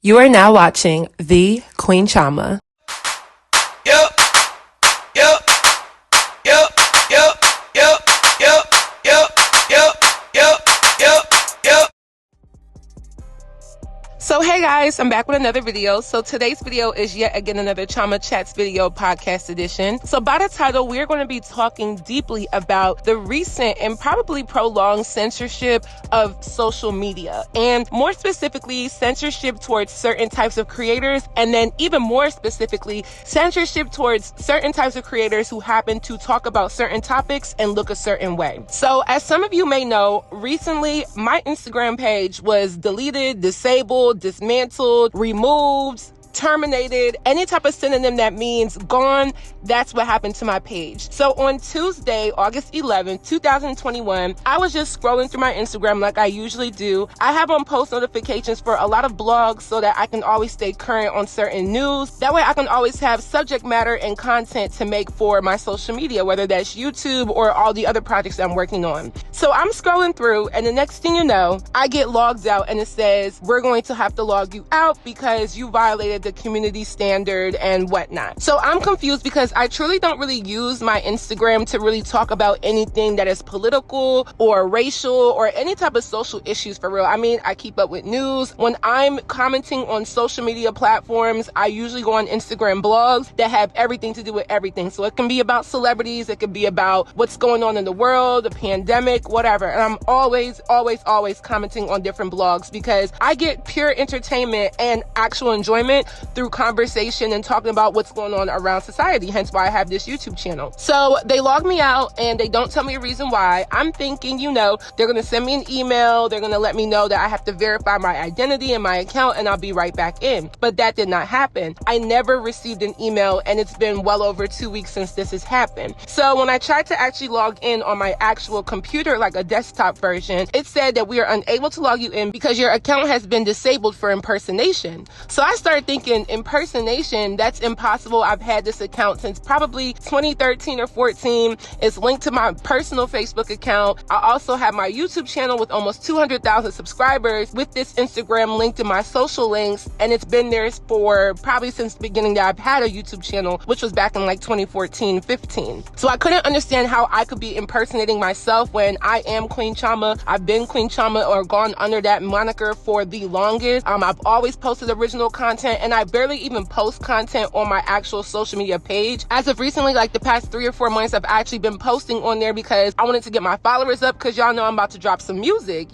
You are now watching The Queen Chioma. So hey guys, I'm back with another video. So today's video is yet again another Chioma Chats video podcast edition. So by the title, we're going to be talking deeply about the recent and probably prolonged censorship of social media, and more specifically censorship towards certain types of creators, and then even more specifically censorship towards certain types of creators who happen to talk about certain topics and look a certain way. So as some of you may know, recently my Instagram page was deleted, disabled, dismantled, removed, terminated, any type of synonym that means gone. That's what happened to my page. So on Tuesday, August 11th, 2021, I was just scrolling through my Instagram like I usually do. I have on post notifications for a lot of blogs so that I can always stay current on certain news. That way I can always have subject matter and content to make for my social media, whether that's YouTube or all the other projects I'm working on. So I'm scrolling through, and the next thing you know, I get logged out and it says, we're going to have to log you out because you violated the community standard and whatnot. So I'm confused because I truly don't really use my Instagram to really talk about anything that is political or racial or any type of social issues for real. I mean, I keep up with news. When I'm commenting on social media platforms, I usually go on Instagram blogs that have everything to do with everything. So it can be about celebrities, it could be about what's going on in the world, the pandemic, whatever. And I'm always commenting on different blogs because I get pure entertainment and actual enjoyment through conversation and talking about what's going on around society, hence why I have this YouTube channel. So they log me out and they don't tell me a reason why. I'm thinking, they're going to send me an email, they're going to let me know that I have to verify my identity and my account and I'll be right back in. But that did not happen. I never received an email and it's been well over 2 weeks since this has happened. So when I tried to actually log in on my actual computer, like a desktop version, it said that we are unable to log you in because your account has been disabled for impersonation. So I started thinking, impersonation, that's impossible. I've had this account since probably 2013 or 14. It's linked to my personal Facebook account. I also have my YouTube channel with almost 200,000 subscribers with this Instagram linked to my social links, and it's been there for probably since the beginning that I've had a YouTube channel, which was back in like 2014, 15. So I couldn't understand how I could be impersonating myself when I am Queen Chioma. I've been Queen Chioma or gone under that moniker for the longest. I've always posted original content, and I barely even post content on my actual social media page. As of recently, like the past 3 or 4 months, I've actually been posting on there because I wanted to get my followers up, because y'all know I'm about to drop some music.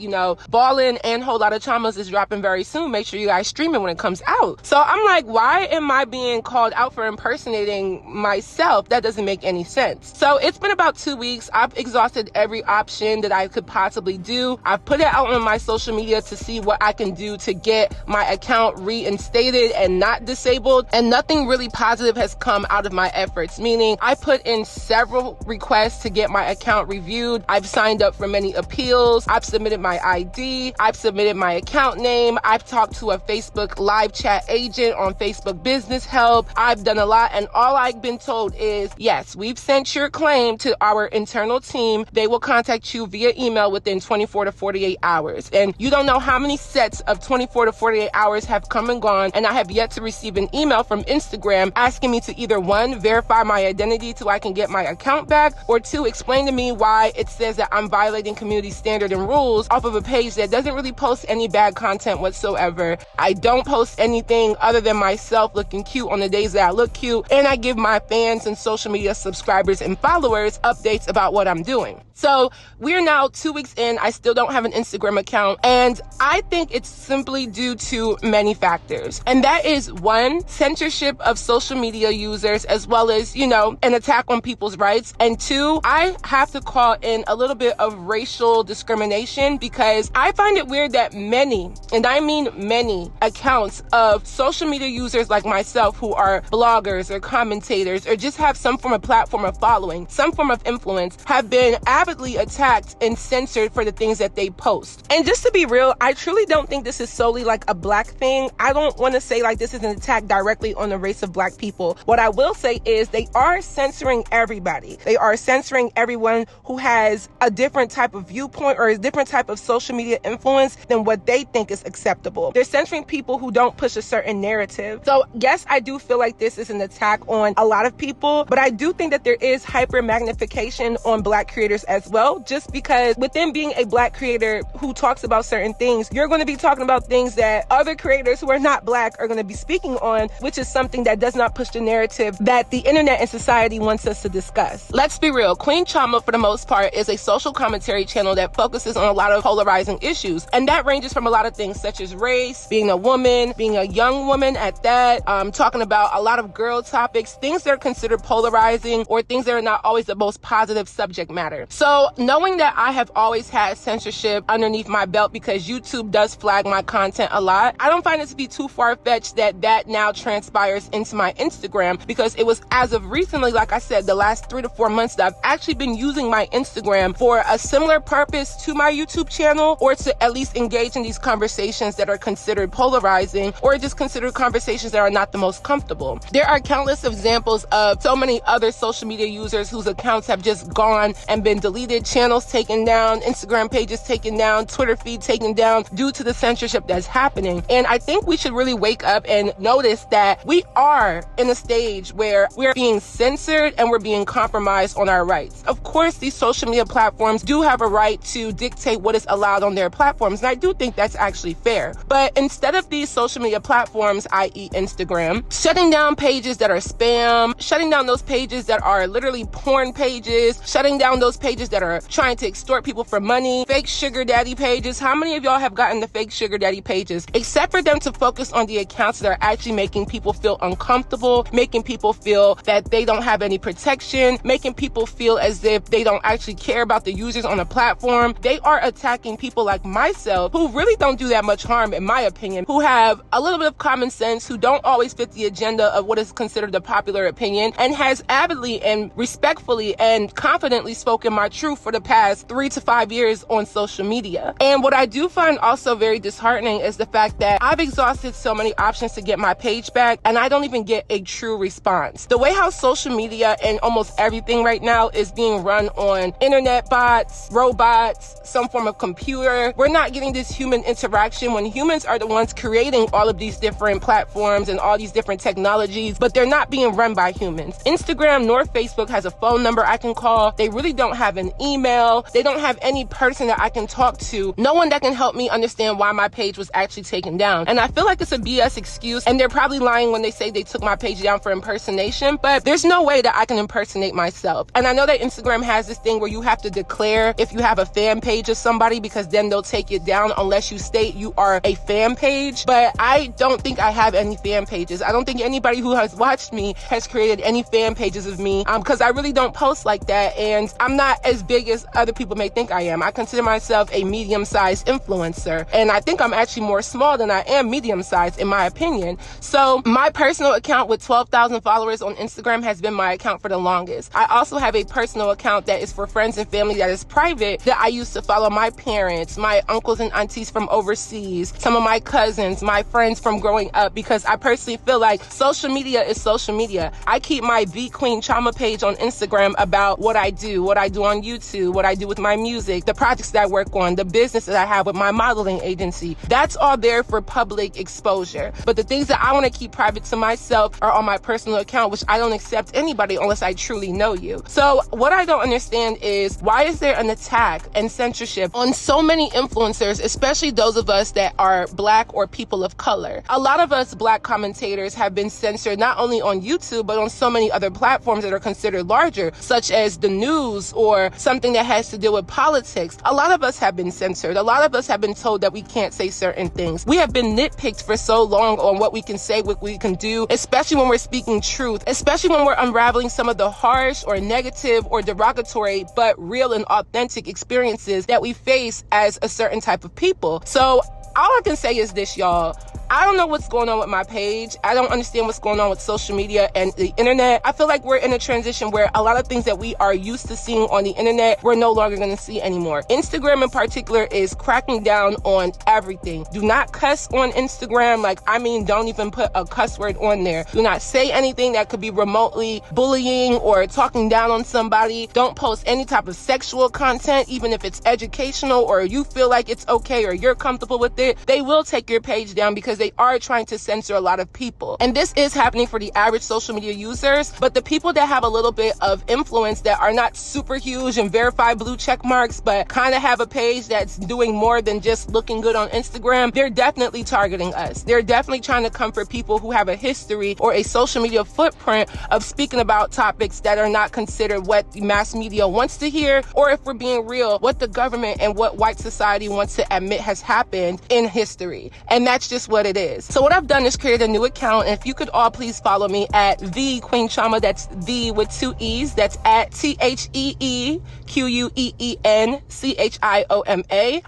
Ballin' and Whole Lotta Chomas is dropping very soon. Make sure you guys stream it when it comes out. So I'm like, why am I being called out for impersonating myself? That doesn't make any sense. So it's been about 2 weeks. I've exhausted every option that I could possibly do. I've put it out on my social media to see what I can do to get my account reinstated and not disabled, and nothing really positive has come out of my efforts, meaning I put in several requests to get my account reviewed. I've signed up for many appeals. I've submitted my ID. I've submitted my account name. I've talked to a Facebook live chat agent on Facebook Business Help. I've done a lot, and all I've been told is, yes, we've sent your claim to our internal team. They will contact you via email within 24 to 48 hours. And you don't know how many sets of 24 to 48 hours have come and gone, and I have yet to receive an email from Instagram asking me to either 1, verify my identity so I can get my account back, or 2, explain to me why it says that I'm violating community standard and rules off of a page that doesn't really post any bad content whatsoever. I don't post anything other than myself looking cute on the days that I look cute, and I give my fans and social media subscribers and followers updates about what I'm doing. So we're now 2 weeks in. I still don't have an Instagram account, and I think it's simply due to many factors. And that is 1, censorship of social media users, as well as, an attack on people's rights. And 2, I have to call in a little bit of racial discrimination, because I find it weird that many, and I mean many, accounts of social media users like myself who are bloggers or commentators or just have some form of platform of following, some form of influence, have been avidly attacked and censored for the things that they post. And just to be real, I truly don't think this is solely like a black thing. I don't want to say like this is an attack directly on the race of Black people. What I will say is they are censoring everybody. They are censoring everyone who has a different type of viewpoint or a different type of social media influence than what they think is acceptable. They're censoring people who don't push a certain narrative. So yes, I do feel like this is an attack on a lot of people, but I do think that there is hyper magnification on Black creators as well, just because within being a Black creator who talks about certain things, you're going to be talking about things that other creators who are not Black are going to be speaking on, which is something that does not push the narrative that the internet and society wants us to discuss. Let's be real. Queen Chioma, for the most part, is a social commentary channel that focuses on a lot of polarizing issues. And that ranges from a lot of things such as race, being a woman, being a young woman at that, talking about a lot of girl topics, things that are considered polarizing or things that are not always the most positive subject matter. So knowing that I have always had censorship underneath my belt because YouTube does flag my content a lot, I don't find it to be too far-fetched that that now transpires into my Instagram, because it was as of recently, like I said, the last 3 to 4 months that I've actually been using my Instagram for a similar purpose to my YouTube channel, or to at least engage in these conversations that are considered polarizing or just considered conversations that are not the most comfortable. There are countless examples of so many other social media users whose accounts have just gone and been deleted, channels taken down, Instagram pages taken down, Twitter feed taken down due to the censorship that's happening. And I think we should really wake up and notice that we are in a stage where we're being censored and we're being compromised on our rights. Of course, these social media platforms do have a right to dictate what is allowed on their platforms, and I do think that's actually fair. But instead of these social media platforms, i.e. Instagram, shutting down pages that are spam, shutting down those pages that are literally porn pages, shutting down those pages that are trying to extort people for money, fake sugar daddy pages. How many of y'all have gotten the fake sugar daddy pages? Except for them to focus on the accounts that are actually making people feel uncomfortable, making people feel that they don't have any protection, making people feel as if they don't actually care about the users on the platform. They are attacking people like myself who really don't do that much harm, in my opinion, who have a little bit of common sense, who don't always fit the agenda of what is considered the popular opinion, and has avidly and respectfully and confidently spoken my truth for the past 3 to 5 years on social media. And what I do find also very disheartening is the fact that I've exhausted so many options to get my page back, and I don't even get a true response. The way how social media and almost everything right now is being run on internet bots, robots, some form of computer, we're not getting this human interaction when humans are the ones creating all of these different platforms and all these different technologies, but they're not being run by humans. Instagram nor Facebook has a phone number I can call. They really don't have an email. They don't have any person that I can talk to. No one that can help me understand why my page was actually taken down. And I feel like it's a BS excuse, and they're probably lying when they say they took my page down for impersonation, but there's no way that I can impersonate myself. And I know that Instagram has this thing where you have to declare if you have a fan page of somebody, because then they'll take it down unless you state you are a fan page. But I don't think I have any fan pages. I don't think anybody who has watched me has created any fan pages of me, because I really don't post like that, and I'm not as big as other people may think I am. I consider myself a medium-sized influencer, and I think I'm actually more small than I am medium-sized in my opinion. So my personal account with 12,000 followers on Instagram has been my account for the longest. I also have a personal account that is for friends and family that is private, that I used to follow my parents, my uncles and aunties from overseas, some of my cousins, my friends from growing up, because I personally feel like social media is social media. I keep my The Queen Chioma page on Instagram about what I do on YouTube, what I do with my music, the projects that I work on, the business that I have with my modeling agency. That's all there for public exposure. But the things that I want to keep private to myself are on my personal account, which I don't accept anybody unless I truly know you. So what I don't understand is, why is there an attack and censorship on so many influencers, especially those of us that are Black or people of color? A lot of us Black commentators have been censored not only on YouTube, but on so many other platforms that are considered larger, such as the news or something that has to do with politics. A lot of us have been censored. A lot of us have been told that we can't say certain things. We have been nitpicked for so long on what we can say, what we can do, especially when we're speaking truth, especially when we're unraveling some of the harsh or negative or derogatory but real and authentic experiences that we face as a certain type of people. So all I can say is this, y'all. I don't know what's going on with my page. I don't understand what's going on with social media and the internet. I feel like we're in a transition where a lot of things that we are used to seeing on the internet, we're no longer going to see anymore. Instagram in particular is cracking down on everything. Do not cuss on Instagram. Like, I mean, don't even put a cuss word on there. Do not say anything that could be remotely bullying or talking down on somebody. Don't post any type of sexual content, even if it's educational or you feel like it's okay or you're comfortable with it. They will take your page down because they are trying to censor a lot of people. And this is happening for the average social media users, but the people that have a little bit of influence that are not super huge and verified blue check marks, but kind of have a page that's doing more than just looking good on Instagram, they're definitely targeting us. They're definitely trying to come for people who have a history or a social media footprint of speaking about topics that are not considered what the mass media wants to hear, or if we're being real, what the government and what white society wants to admit has happened in history. And that's just what it is. So what I've done is create a new account, and if you could all please follow me at the Queen Chioma, that's the with 2 E's, that's at TheQueenChioma.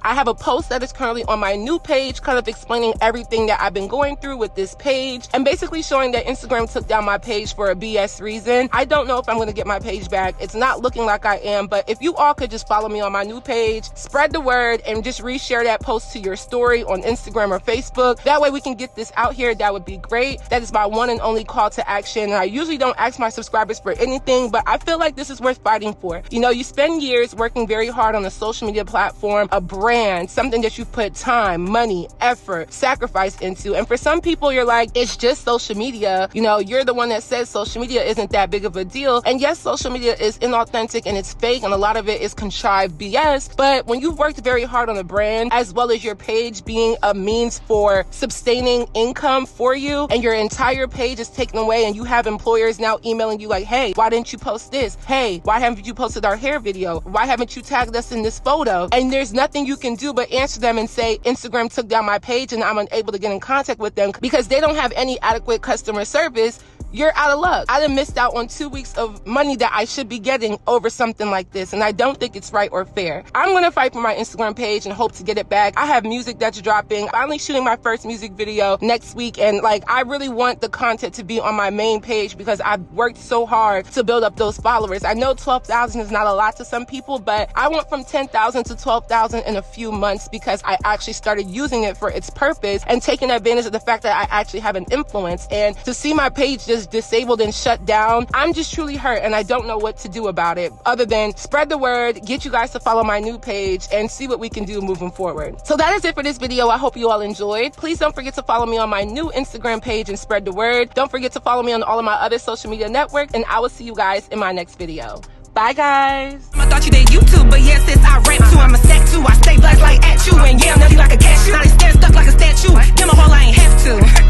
I have a post that is currently on my new page, kind of explaining everything that I've been going through with this page, and basically showing that Instagram took down my page for a BS reason. I don't know if I'm going to get my page back. It's not looking like I am, but if you all could just follow me on my new page, spread the word, and just reshare that post to your story on Instagram or Facebook. That way we can get this out here. That would be great. That is my one and only call to action. And I usually don't ask my subscribers for anything, but I feel like this is worth fighting for. You know, you spend years working very hard on a social media platform, a brand, something that you've put time, money, effort, sacrifice into. And for some people, you're like, it's just social media. You know, you're the one that says social media isn't that big of a deal. And yes, social media is inauthentic and it's fake, and a lot of it is contrived BS. But when you've worked very hard on a brand, as well as your page being a means for sustaining income for you, and your entire page is taken away, and you have employers now emailing you like, hey, why didn't you post this? Hey, why haven't you posted our hair video? Why haven't you tagged us in this photo? And there's nothing you can do but answer them and say, Instagram took down my page and I'm unable to get in contact with them because they don't have any adequate customer service. You're out of luck. I done missed out on 2 weeks of money that I should be getting over something like this, and I don't think it's right or fair. I'm gonna fight for my Instagram page and hope to get it back. I have music that's dropping. Finally shooting my first music video next week, and like, I really want the content to be on my main page because I've worked so hard to build up those followers. I know 12,000 is not a lot to some people, but I went from 10,000 to 12,000 in a few months because I actually started using it for its purpose and taking advantage of the fact that I actually have an influence. And to see my page just disabled and shut down, I'm just truly hurt, and I don't know what to do about it other than spread the word, get you guys to follow my new page, and see what we can do moving forward. So that is it for this video. I hope you all enjoyed. Please don't forget to follow me on my new Instagram page and spread the word. Don't forget to follow me on all of my other social media networks, and I will see you guys in my next video. Bye, guys. I thought you did YouTube, but yes, since I rap too, I'm a stack too. I stay blessed like at you, and yeah, I'm nutty like a cashew. Now they stand stuck like a statue. Give my whole I ain't have to.